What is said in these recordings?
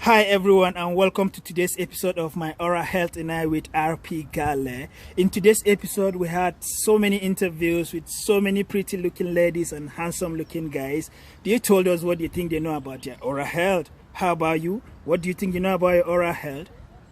Hi everyone, and welcome to today's episode of my Oral Health and I with RP Galleh. In today's episode we had so many interviews with so many pretty looking ladies and handsome looking guys. They told us what they think they know about their oral health. How about you? What do you think you know about your oral health?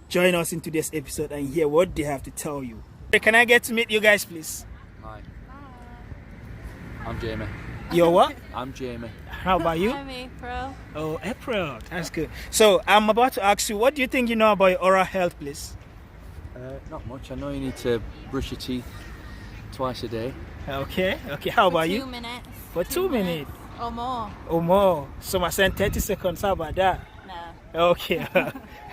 Join us in today's episode and hear what they have to tell you. Can I get to meet you guys, please? Hi. I'm Jamie. You're what? I'm Jamie. How about you? I'm April. Oh, April. That's good. So I'm about to ask you, what do you think you know about your oral health, please? Not much. I know you need to brush your teeth twice a day. Okay. How about For you? 2 minutes. For 2 minutes. Or more. Or more. So I sent 30 seconds. How about that? No. Okay.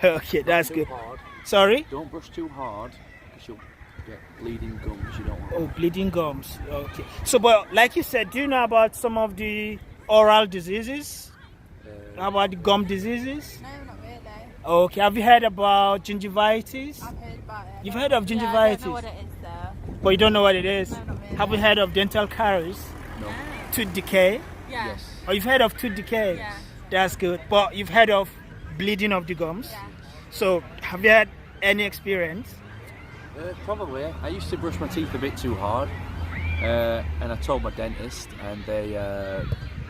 Okay, that's good. Hard. Sorry? Don't brush too hard because you'll get bleeding gums. You don't want. Oh, bleeding gums. Okay. So, but like you said, do you know about some of the oral diseases? How about the gum diseases? No, not really. Okay. Have you heard about gingivitis? I've heard about it. You've heard of Yeah, I gingivitis? don't know what it is though. But you don't know what it is? No, not really. Have you heard of dental caries? No. Tooth decay? Yeah. Yes. Oh, you've heard of tooth decay? Yeah. That's good. But you've heard of bleeding of the gums? Yeah. So, have you had any experience? Probably. I used to brush my teeth a bit too hard, and I told my dentist, and they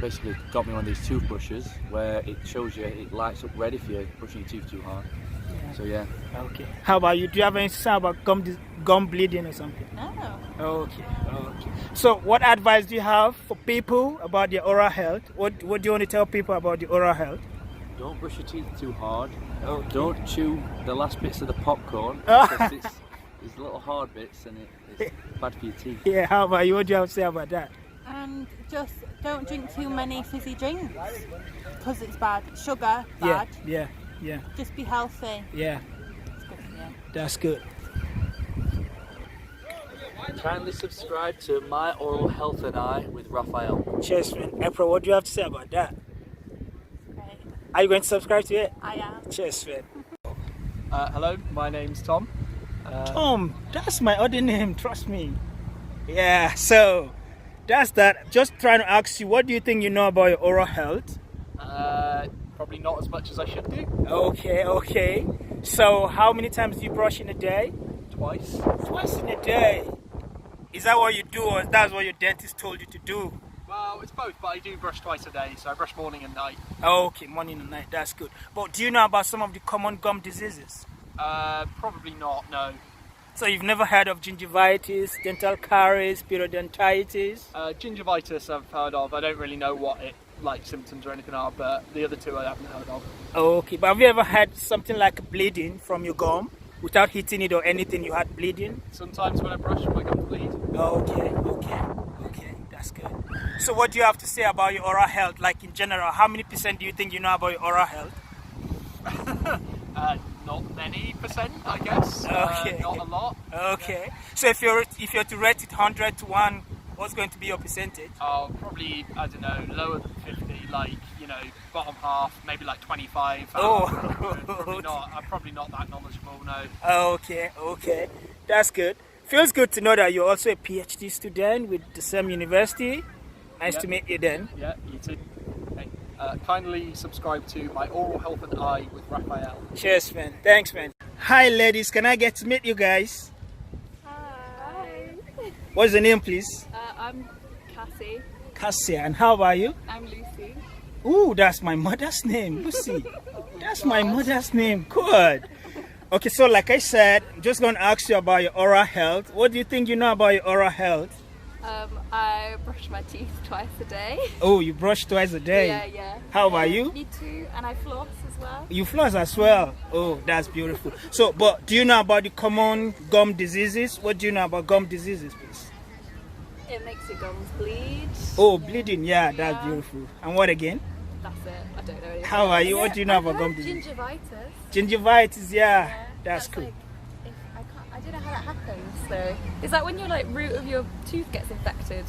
basically got me one of these toothbrushes where it shows you, it lights up red if you're brushing your teeth too hard. So yeah. Okay. How about you? Do you have any say about gum bleeding or something? No. Okay. So, what advice do you have for people about their oral health? What do you want to tell people about the oral health? Don't brush your teeth too hard. Okay. Don't chew the last bits of the popcorn because it's little hard bits and it's bad for your teeth. Yeah. How about you? What do you have to say about that? And just don't drink too many fizzy drinks because it's bad. Sugar, bad. Yeah. Just be healthy. Yeah. It's good for you. That's good. Kindly subscribe to My Oral Health and I with Raphael. Cheers, friend. April, what do you have to say about that? Great. Are you going to subscribe to it? I am. Cheers, friend. Hello, my name's Tom. Tom, that's my other name, trust me. Yeah, so that's that. Just trying to ask you, what do you think you know about your oral health? Probably not as much as I should do. Okay. So how many times do you brush in a day? Twice. Twice in a day. Is that what you do, or that's what your dentist told you to do? Well, it's both, but I do brush twice a day, so I brush morning and night. Okay, morning and night, that's good. But do you know about some of the common gum diseases? Probably not, no. So you've never heard of gingivitis, dental caries, periodontitis? Gingivitis I've heard of. I don't really know what it symptoms or anything are, but the other two I haven't heard of. Okay, but have you ever had something like bleeding from your gum? Without hitting it or anything, you had bleeding? Sometimes when I brush, my gums bleed. Okay, that's good. So what do you have to say about your oral health, like in general? How many % do you think you know about your oral health? Not many percent, I guess. Okay. Not a lot. Okay. So if you're to rate it 100 to 1, what's going to be your percentage? Probably, I don't know, lower than 50, bottom half, maybe 25. I'm probably not that knowledgeable, no. Okay. That's good. Feels good to know that you're also a PhD student with the same university. Nice to meet you then. Yeah, you too. Okay. Kindly subscribe to My Oral Health and I with Raphael. Cheers, man. Thanks, man. Hi, ladies. Can I get to meet you guys? Hi. What's your name, please? I'm Cassie. Cassia. And how about you? I'm Lucy. Ooh, that's my mother's name, Lucy. That's my mother's name. Good. Okay, so like I said, I'm just going to ask you about your oral health. What do you think you know about your oral health? I brush my teeth twice a day. Oh, you brush twice a day? Yeah. How about you? Me too, and I floss as well. You floss as well? Oh, that's beautiful. So, but do you know about the common gum diseases? What do you know about gum diseases, please? It makes your gums bleed. Oh, bleeding. Yeah, that's beautiful. And what again? That's it. I don't know anything. How are you? Yeah, What do you know I've about gum heard disease? Gingivitis. Gingivitis, yeah. That's cool. Like, I don't know how that happens. So, is that when your root of your tooth gets infected?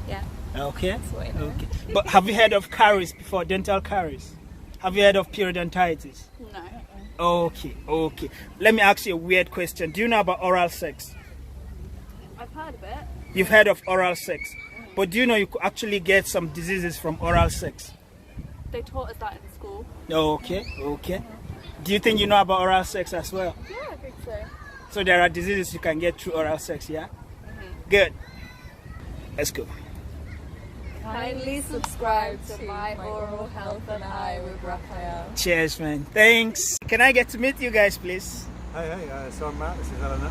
Yeah. Okay. That's what I know. Okay. But have you heard of caries before? Dental caries? Have you heard of periodontitis? No. Okay. Let me ask you a weird question. Do you know about oral sex? I've heard of it. You've heard of oral sex. But do you know you could actually get some diseases from oral sex? They taught us that in school. Okay, okay. Do you think you know about oral sex as well? Yeah, I think so. So there are diseases you can get through oral sex, yeah? Good. Let's go. Kindly subscribe to My Oral Health and I with Raphael. Cheers, man. Thanks. Can I get to meet you guys, please? Hey, so I'm Matt, this is Eleanor.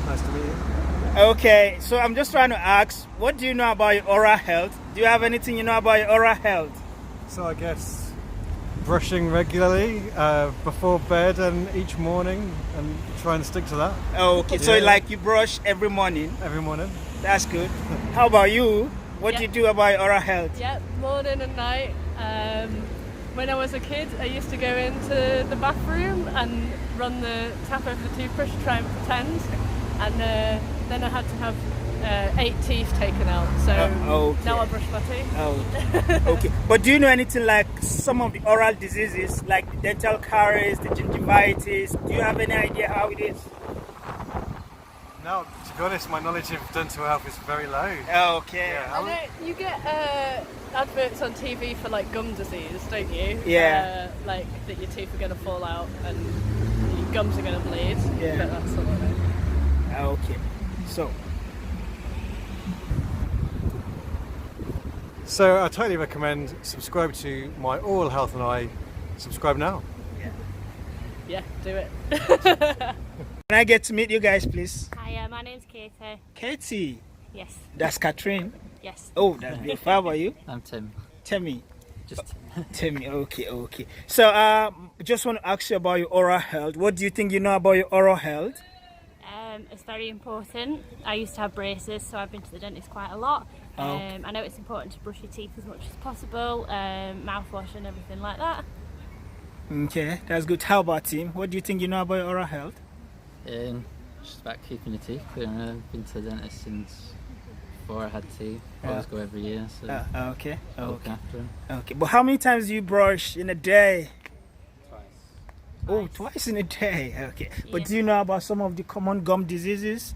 Nice to meet you. Okay, so I'm just trying to ask, what do you know about your oral health? Do you have anything you know about your oral health? So I guess brushing regularly before bed and each morning and try and stick to that. Okay, so Yeah. like you brush every morning. Every morning. That's good. How about you? What do you do about your oral health? Yeah, morning and night. When I was a kid, I used to go into the bathroom and run the tap over the toothbrush to try and pretend. And then I had to have 8 teeth taken out. So okay. now I brush my teeth. Oh, okay. But do you know anything like some of the oral diseases, like the dental caries, the gingivitis? Do you have any idea how it is? No, to be honest, my knowledge of dental health is very low. Okay. Yeah, I know you get adverts on TV for like gum disease, don't you? Yeah. Like that your teeth are going to fall out and your gums are going to bleed. Yeah. But that's all I know. Okay. So I totally recommend subscribe to My Oral Health and I. Subscribe now. Yeah, do it. Can I get to meet you guys, please? Hi, my name's Katie. Katie. Yes, That's Catherine. yes. Oh, that's beautiful. How about you? I'm Tim. Timmy. Just Timmy. Okay. So, just want to ask you about your oral health. What do you think you know about your oral health? It's very important. I used to have braces, so I've been to the dentist quite a lot. I know it's important to brush your teeth as much as possible, mouthwash and everything like that. Okay, that's good. How about Tim? What do you think you know about your oral health? just about keeping your teeth clear. I've been to the dentist since before I had teeth. I always go every year, so Okay. look after them. Okay, but how many times do you brush in a day? Twice. Oh, twice in a day. Okay. But Yeah. do you know about some of the common gum diseases?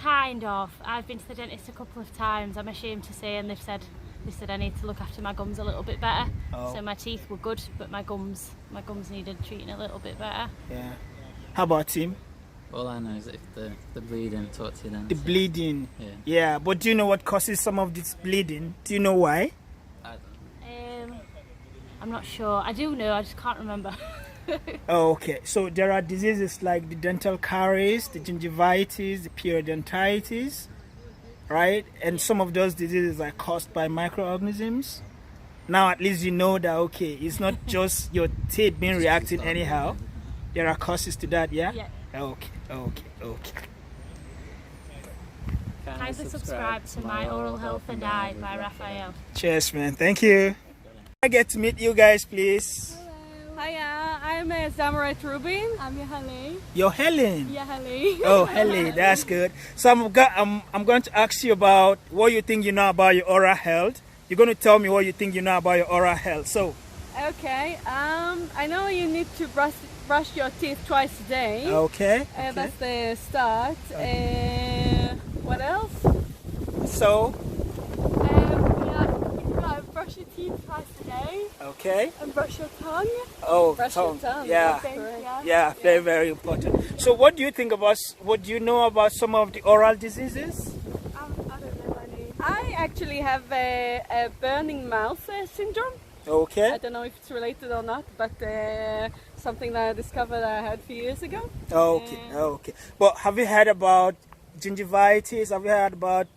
Kind of. I've been to the dentist a couple of times, I'm ashamed to say, and they said I need to look after my gums a little bit better. Oh. So my teeth were good, but my gums needed treating a little bit better. Yeah. How about Tim? All I know is that if the bleeding, talk to your The dentist. bleeding. Yeah. Yeah, but do you know what causes some of this bleeding? Do you know why? I don't know. I'm not sure. I do know, I just can't remember. Oh, okay. So there are diseases like the dental caries, the gingivitis, the periodontitis, right? And some of those diseases are caused by microorganisms. Now at least you know that, okay, it's not just your teeth being reacting anyhow. There are causes to that, yeah? Yeah. Okay. Kindly subscribe to My Oral Health and I by Raphael. Cheers, man. Thank you. I get to meet you guys, please. Hiya, I'm Samurai Rubin. I'm Yahali. You're Helen. Yahali. Oh, Helen, that's good. So I'm going to ask you about what you think you know about your oral health. You're going to tell me what you think you know about your oral health. So, Okay, I know you need to brush your teeth twice a day. okay. That's the start. What else? So, You gotta brush your teeth twice a day okay. and brush your tongue. Oh, Brush your tongue. Yeah. Yeah, very, very important. So, what do you think about, what do you know about some of the oral diseases? I don't know any. I actually have a burning mouth syndrome. Okay. I don't know if it's related or not, but something that I discovered I had a few years ago. Okay. But have you heard about gingivitis? Have you heard about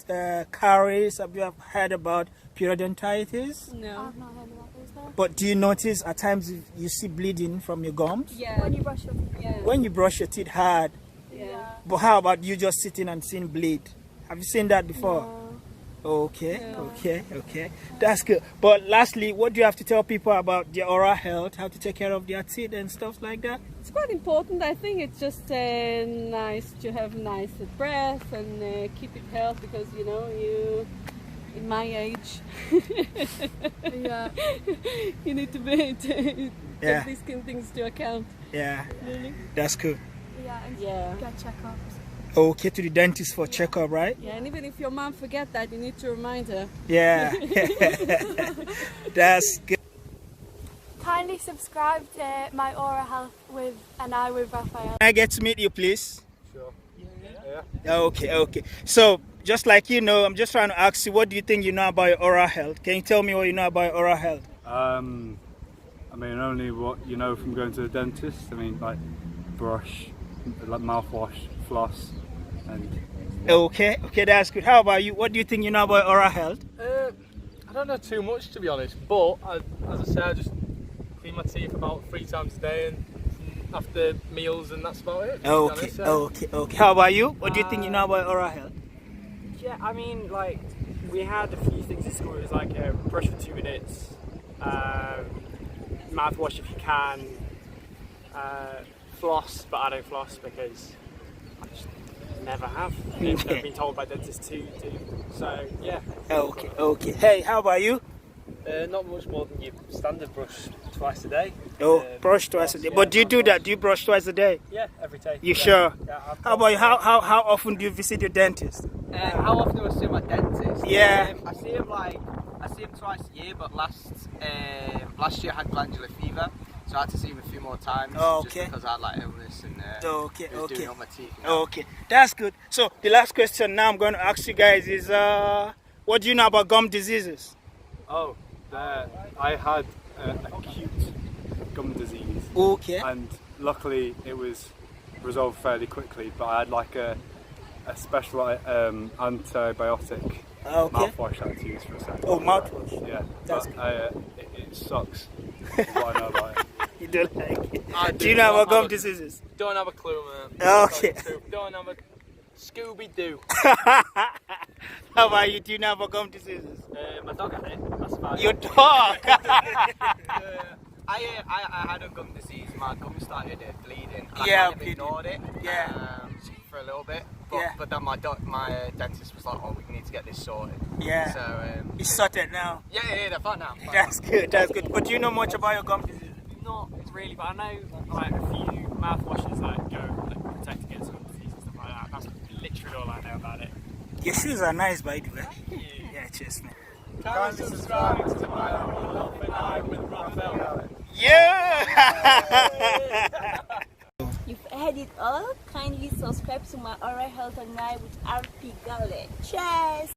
caries? Have you heard about periodontitis? No. I've not heard about those though. But do you notice at times you see bleeding from your gums? Yeah. When you brush your teeth. Yeah. When you brush your teeth hard. Yeah. But how about you just sitting and seeing bleed? Have you seen that before? Okay. That's good. But lastly, what do you have to tell people about their oral health, how to take care of their teeth and stuff like that? It's quite important. I think it's just nice to have nice breath and keep it healthy because you in my age you need to take these kind of things to account. Yeah, Really? that's good. Yeah. Get checkups. Okay, to the dentist for checkup, right? Yeah, and even if your mom forget that, you need to remind her. Yeah. That's good. Kindly subscribe to my Oral Health with Raphael. Can I get to meet you, please? Sure. Okay. So, just like you know, I'm just trying to ask you, what do you think you know about your oral health? Can you tell me what you know about your oral health? I mean, only what you know from going to the dentist. I mean, like brush, like mouthwash, floss, and... Okay, that's good. How about you? What do you think you know about oral health? I don't know too much, to be honest, but as I say, I just clean my teeth about 3 times a day and after meals, and that's about it. Okay. How about you? What do you think you know about oral health? Yeah, I mean, like, we had a few things in school. It was like brush for 2 minutes, mouthwash if you can, floss, but I don't floss because I just never have. I've never been told by dentists to do. So, yeah. Okay. Hey, how about you? Not much more than your standard brush twice a day. Brush twice a day. But do you do that? Do you brush twice a day? Yeah, every day. You sure? Yeah, how about you? How often do you visit your dentist? How often do I see my dentist? Yeah. I see him twice a year, but last year I had glandular fever, so I had to see him a few more times. Just because I had like illness and doing all my teeth. Okay, that's good. So the last question now I'm going to ask you guys is, what do you know about gum diseases? I had acute gum disease. Okay. And luckily it was resolved fairly quickly, but I had like a special antibiotic mouthwash I had to use for a second. Mouthwash? Yeah. That's it sucks. What I know about it. You don't like it? Do you know about gum diseases? Don't have a clue, man. Okay. Don't have a Scooby-Doo. How about you? Do you know about gum diseases? My dog had it. That's fine. Your dog? I had a gum disease. My gum started bleeding. And Yeah, I kind of ignored it. For a little bit. But then my dentist was like, "Oh, we need to get this sorted." Yeah. So it's sorted now. Yeah, they're fine now. That's good. But do you know much about your gum disease? Not really, but I know like a few mouthwashes that go protect against gum disease and stuff like that. That's literally all I know about it. Your shoes are nice, by the way. Yeah, cheers, man. Kindly subscribe to my Oral Health and I with Raphael. Yeah! You've heard it all. Kindly subscribe to my Oral Health and I with RP Galleh. Cheers!